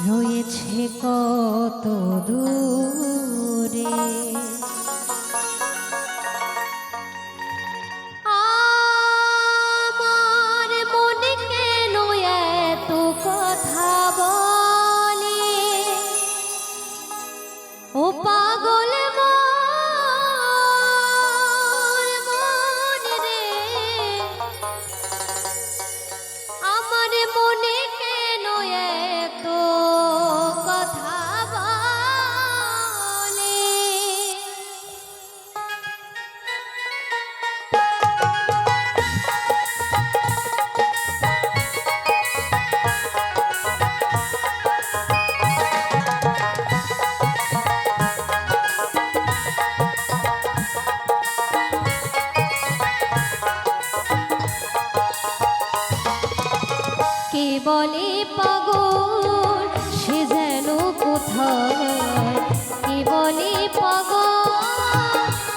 রয়েছে কত দূরে আমার মনে কেন এত কথা বলে ও পাগল মন রে আমার মনে কেন এত কথা বলে কে বলে পাগল সে যেন কোথায় কে বলে পাগল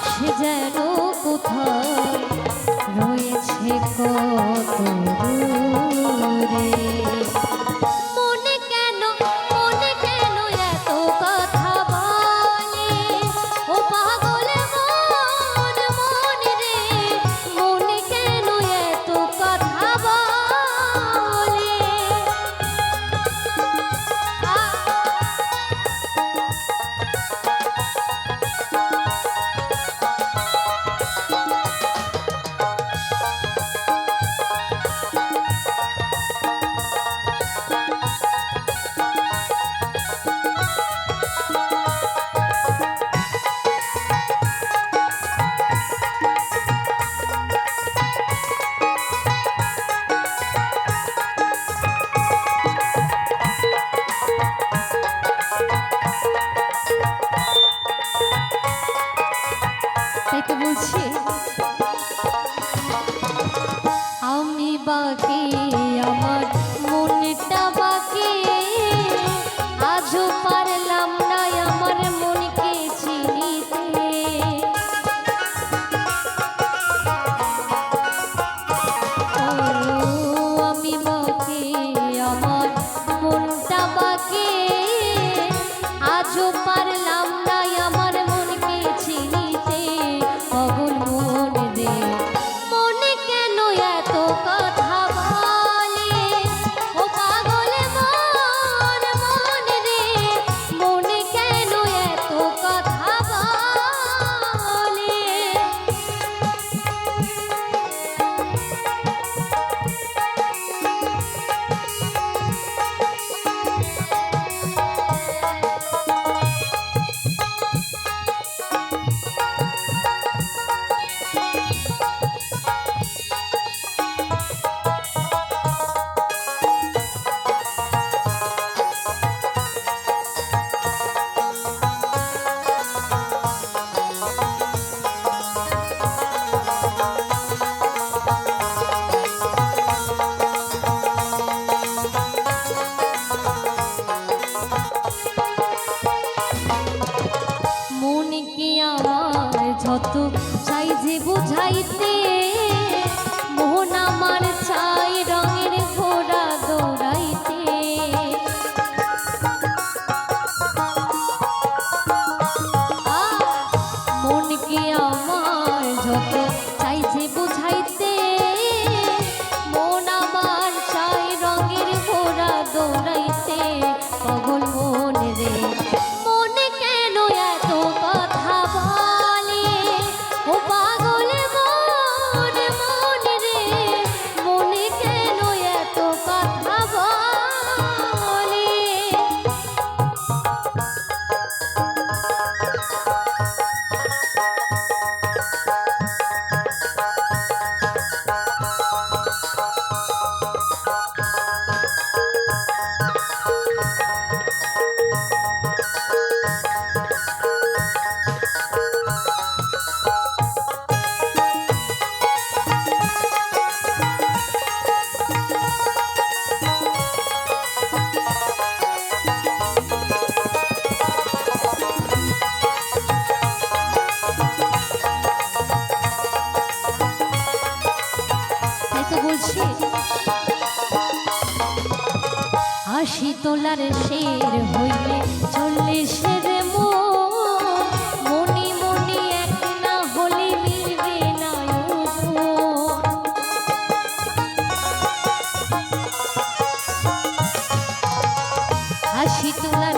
সে যেন কোথায় রয়েছে কত দূরে মনে কেন এত কথা বলে ও পাগল মন রে মনে কেন এত কথা বলে তাইকে বলছি আমি বাকি আমার মনটা বাকি আজও পারলাম না আমার মনকে চিনিতে আমি বাকি আমার মনটা বাকি আজও পারলাম না আমার মনকে চিনিতে পাগল মন রে মনে কেন এত কথা বলে ও পাগল মন রে মনে কেন এত কথা বলে মন কি আমার যত চাই যে বুঝাইতে মন আমার চাই রঙের ঘোড়া দৌড়াইতে মন কি আমার যত চাই যে বুঝাইতে মন আমার চাই রঙের ঘোড়া দৌড়াইতে পাগল মন রে মনে কেন এত কথা বলে ও পাগল মন রে মনে কেন এত কথা বলে আশি তোলার শের হইলে 40-এর মনি মনি এক না হলে মিলবে না ওজন। আশি তোলার